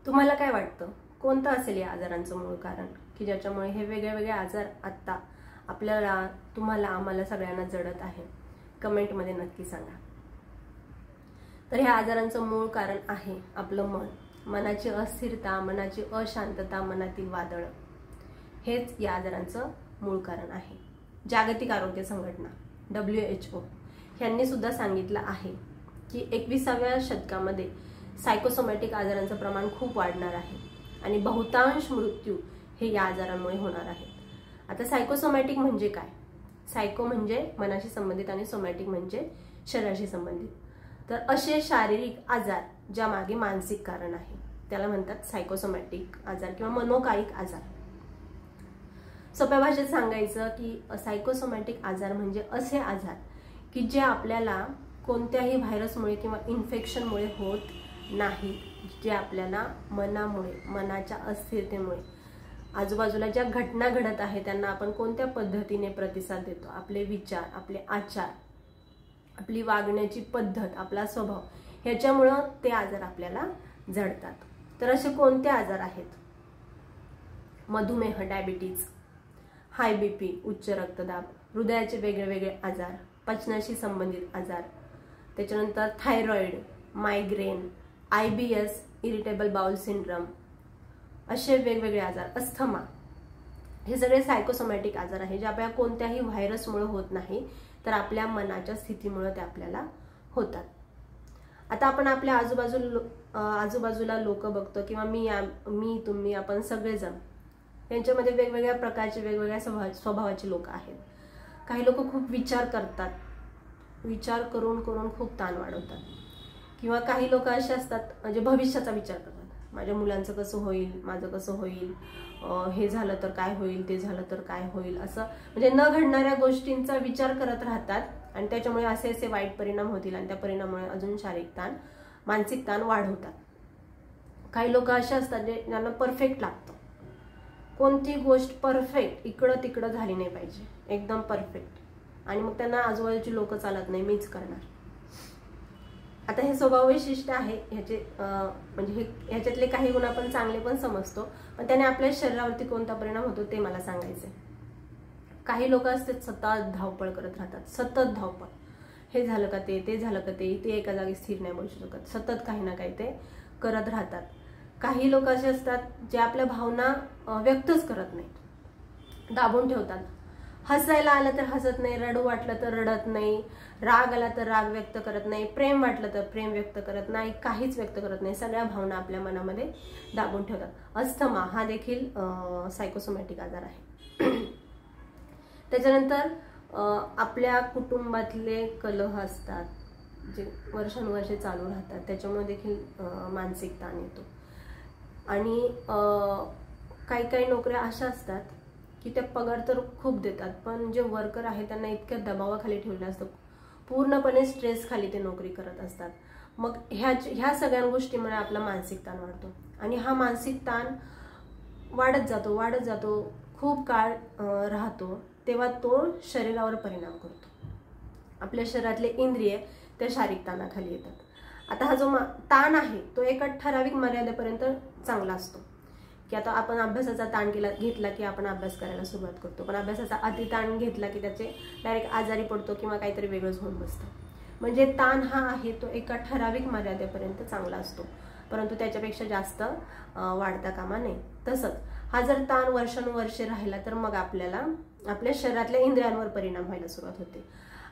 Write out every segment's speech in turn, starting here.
तुम्हाला काय वाटतं, कोणतं असेल या आजारांचं मूळ कारण की ज्याच्यामुळे हे वेगळे वेगळे आजार आत्ता आपल्याला, तुम्हाला, आम्हाला सगळ्यांना जडत आहे? कमेंटमध्ये नक्की सांगा. तर ह्या आजारांचं मूळ कारण आहे आपलं मन, मनाची अस्थिरता, मनाची अशांतता, मनातील वादळ. हेच या आजारांचं मूळ कारण आहे. जागतिक आरोग्य संघटना WHO यांनी सुद्धा सांगितलं आहे की 21व्या शतकामध्ये सायकोसोमॅटिक आजारांचं प्रमाण खूप वाढणार आहे आणि बहुतांश मृत्यू हे या आजारांमुळे होणार आहेत. आता सायकोसोमॅटिक म्हणजे काय? सायको म्हणजे मनाशी संबंधित आणि सोमॅटिक म्हणजे शरीराशी संबंधित. तर असे शारीरिक आजार ज्या मागे मानसिक कारण आहे त्याला म्हणतात सायकोसोमॅटिक आजार किंवा मनोकायिक आजार. सोप्या भाषेत सांगायचं की सायकोसोमॅटिक आजार म्हणजे असे आजार की जे आपल्याला कोणत्याही व्हायरसमुळे किंवा इन्फेक्शनमुळे होत नाही, जे आपल्याला मनामुळे, मनाच्या अस्थिरतेमुळे, आजूबाजूला ज्या घटना घडत आहेत त्यांना आपण कोणत्या पद्धतीने प्रतिसाद देतो, आपले विचार, आपले आचार, आपली वागण्याची पद्धत, आपला स्वभाव, ह्याच्यामुळं ते आजार आपल्याला जडतात. तर असे कोणते आजार आहेत? मधुमेह, डायबिटीज, हाय BP, उच्च रक्तदाब, हृदयाचे वेगळे वेगळे आजार, पचनाशी संबंधित आजार, त्याच्यानंतर thyroid, migraine, IBS, irritable bowel syndrome, असे वेगवेगळे आजार, अस्थमा, हे सगळे सायकोसोमॅटिक आजार आहे जे आपल्या कोणत्याही व्हायरसमुळे होत नाही, तर आपल्या मनाच्या स्थितीमुळे ते आपल्याला होतात. आता आपण आपल्या आजूबाजूला लोक बघतो किंवा मी तुम्ही आपण सगळेजण, यांच्यामध्ये वेगवेगळ्या प्रकारचे, वेगवेगळ्या स्वभावाचे लोक आहेत. काही लोक खूप विचार करतात, विचार करून करून खूप ताण वाढवतात. किंवा काही लोक असे असतात म्हणजे भविष्याचा विचार करतात, माझ्या मुलांचं कसं होईल, माझं कसं होईल, हे झालं तर काय होईल, ते झालं तर काय होईल, असं म्हणजे न घडणाऱ्या गोष्टींचा विचार करत राहतात आणि त्याच्यामुळे असे असे वाईट परिणाम होतील आणि त्या परिणामामुळे अजून शारीरिक ताण, मानसिक ताण वाढवतात. काही लोक असे असतात जे ज्यांना परफेक्ट लागतं, कोणती गोष्ट परफेक्ट इकडं तिकडं झाली नाही पाहिजे, एकदम परफेक्ट, आणि मग त्यांना आजूबाजूची लोक चालत नाही, मीच करणार. आता हे स्वभाव वैशिष्ट्य आहे ह्याचे, म्हणजे ह्याच्यातले काही गुण आपण चांगले पण समजतो, पण त्याने आपल्या शरीरावरती कोणता परिणाम होतो ते मला सांगायचंय. काही लोक असतात सतत धावपळ करत राहतात, सतत धावपळ, हे झालं का ते झालं का ते एका जागी स्थिर नाही बसू शकत, सतत काही ना काही ते करत राहतात. काही लोक असे असतात जे आपल्या भावना व्यक्तच करत नाहीत, दाबून ठेवतात. हसायला आलं तर हसत नाही, रडू वाटलं तर रडत नाही, राग आला तर राग व्यक्त करत नाही, प्रेम वाटलं तर प्रेम व्यक्त करत नाही, काहीच व्यक्त करत नाही, सगळ्या भावना आपल्या मनामध्ये दाबून ठेवतात. अस्थमा हा देखील सायकोसोमॅटिक आजार आहे. त्याच्यानंतर आपल्या कुटुंबातले कलह असतात जे वर्षानुवर्षे चालू राहतात, त्याच्यामुळे देखील मानसिक ताण येतो. आणि काही काही नोकऱ्या अशा असतात की त्या पगार तर खूप देतात, पण जे वर्कर आहेत त्यांना इतक्या दबावाखाली ठेवलं असतं, पूर्णपणे स्ट्रेस खाली ते नोकरी करत असतात. मग ह्या सगळ्या गोष्टीमुळे आपला मानसिक ताण वाढतो आणि हा मानसिक ताण वाढत जातो, खूप काळ राहतो, तेव्हा तो शरीरावर परिणाम करतो. आपल्या शरीरातले इंद्रिय त्या शारीरिक ताणाखाली येतात. आता हा जो ताण आहे तो एका ठराविक मर्यादेपर्यंत चांगला असतो, की आता आपण अभ्यासाचा ताण घेतला की आपण अभ्यास करायला सुरुवात करतो, पण अभ्यासाचा अतिताण घेतला की त्याचे डायरेक्ट आजारी पडतो किंवा काहीतरी वेगळंच होऊन बसतं. म्हणजे ताण हा आहे तो एका ठराविक मर्यादेपर्यंत चांगला असतो, परंतु त्याच्यापेक्षा जास्त वाढता कामा नये. तसंच हा जर ताण वर्षानुवर्षे राहिला तर मग आपल्याला आपल्या शरीरातल्या इंद्रियांवर परिणाम व्हायला सुरुवात होते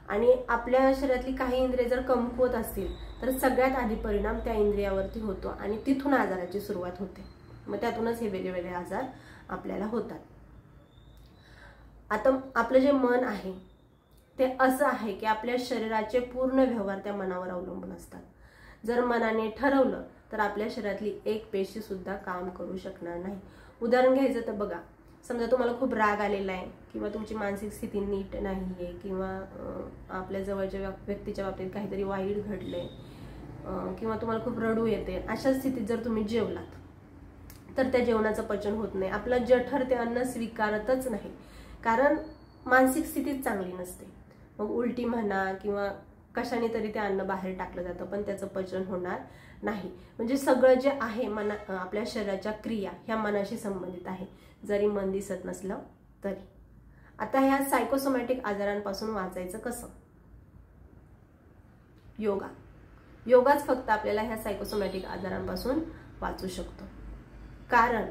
आणि आपल्या शरीरातली काही इंद्रिय जर कमकुवत असतील तर सगळ्यात आधी परिणाम त्या इंद्रियावरती होतो आणि तिथून आजाराची सुरुवात होते. मग त्यातूनच हे वेगवेगळे आजार आपल्याला होतात. आता आपलं जे मन आहे ते असं आहे की आपल्या शरीराचे पूर्ण व्यवहार त्या मनावर अवलंबून असतात. जर मनाने ठरवलं तर आपल्या शरीरातली एक पेशी सुद्धा काम करू शकणार नाही. उदाहरण घ्यायचं तर बघा, समजा तुम्हाला खूप राग आलेला आहे किंवा तुमची मानसिक स्थिती नीट नाही आहे किंवा आपल्या जवळच्या व्यक्तीच्या बाबतीत काहीतरी वाईट घडले किंवा तुम्हाला खूप रडू येते, अशा स्थितीत जर तुम्ही जेवलात तर त्या जेवणाचं पचन होत नाही, आपलं जठर ते अन्न स्वीकारतच नाही, कारण मानसिक स्थितीच चांगली नसते. मग उलटी म्हणा किंवा कशाने तरी ते अन्न बाहेर टाकलं जातं पण त्याचं पचन होणार नाही. म्हणजे सगळं जे आहे आपल्या शरीराच्या क्रिया ह्या मनाशी संबंधित आहे, जरी मन दिसत नसलं तरी. आता ह्या सायकोसोमॅटिक आजारांपासून वाचायचं कसं? योगाच फक्त आपल्याला ह्या सायकोसोमॅटिक आजारांपासून वाचू शकतो. कारण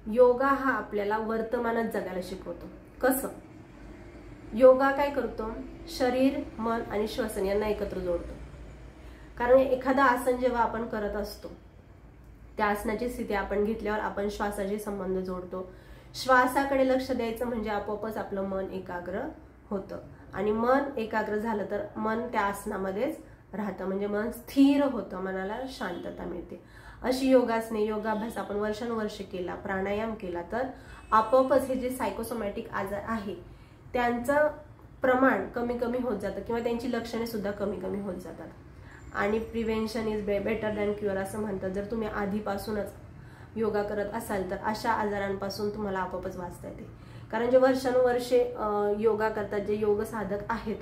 योगा हा आपल्याला वर्तमानात जगायला शिकवतो. कसं? योगा काय करतो? शरीर, मन आणि श्वसन यांना एकत्र जोडतो. कारण एखादं आसन जेव्हा आपण करत असतो, त्या आसनाची स्थिती आपण घेतल्यावर आपण श्वासाशी संबंध जोडतो. श्वासाकडे लक्ष द्यायचं म्हणजे आपोआपच आपलं मन एकाग्र होतं. आणि मन एकाग्र झालं तर मन त्या आसनामध्येच राहतं, म्हणजे मन स्थिर होतं, मनाला शांतता मिळते. अशी योगासने, योगाभ्यास आपण वर्षानुवर्षे केला, प्राणायाम केला तर आपोआपच हे जे सायकोसोमॅटिक आजार आहे त्यांचं प्रमाण कमी कमी होत जातं किंवा त्यांची लक्षणे सुद्धा कमी कमी होत जातात. आणि prevention is better than cure असं म्हणतात. जर तुम्ही आधीपासूनच योगा करत असाल तर अशा आजारांपासून तुम्हाला आपोआपच वाचता येते. कारण जे वर्षानुवर्षे योगा करतात, जे योग साधक आहेत,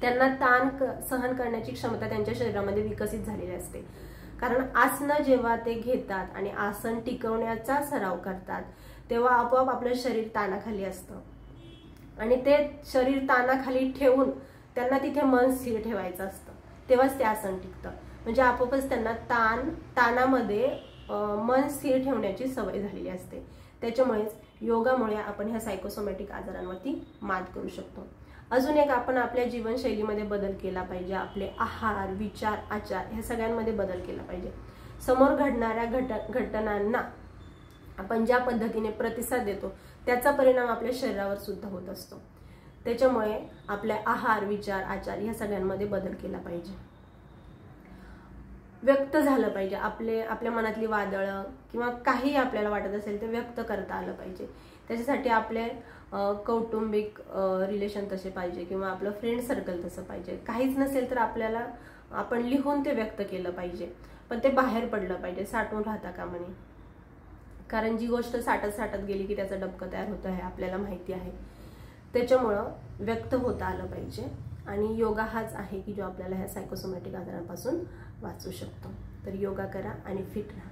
त्यांना ताण सहन करण्याची क्षमता त्यांच्या शरीरामध्ये विकसित झालेली असते. कारण आसनं जेव्हा ते घेतात आणि आसन टिकवण्याचा सराव करतात तेव्हा आपोआप आपलं शरीर ताणाखाली असतं. आणि ते शरीर ताणाखाली ठेवून त्यांना तिथे मन स्थिर ठेवायचं असतं, तेव्हाच ते आसन टिकतं. म्हणजे आपोआपच त्यांना ताणामध्ये मन स्थिर ठेवण्याची सवय झालेली असते. त्याच्यामुळेच योगामुळे आपण ह्या सायकोसोमॅटिक आजारांवरती मात करू शकतो. अजून एक, आपण आपल्या जीवनशैलीमध्ये बदल केला पाहिजे. आपले आहार, विचार, आचार ह्या सगळ्यांमध्ये बदल केला पाहिजे. समोर घडणाऱ्या घटनांना आपण ज्या पद्धतीने प्रतिसाद देतो त्याचा परिणाम आपल्या शरीरावर सुद्धा होत असतो. त्याच्यामुळे आपले आहार, विचार, आचार ह्या सगळ्यांमध्ये बदल केला पाहिजे. व्यक्त झालं पाहिजे आपल्या मनातली वादळं किंवा काही आपल्याला वाटत असेल ते व्यक्त करता आलं पाहिजे. त्याच्यासाठी आपले कौटुंबिक रिलेशन तसे पाहिजे किंवा आपलं फ्रेंड सर्कल तसं पाहिजे. काहीच नसेल तर आपण लिहून ते व्यक्त केलं पाहिजे, पण ते बाहेर पडलं पाहिजे, साठवून राहता कामा नये. कारण जी गोष्ट साठत गेली की त्याचं डबकं तयार होतं हे आपल्याला माहिती आहे. त्याच्यामुळं व्यक्त होता आलं पाहिजे. आणि योगा हाच आहे की जो आपल्याला ह्या सायकोसोमॅटिक आजारांपासून वाचू शकतो. तर योगा करा आणि फिट राहा.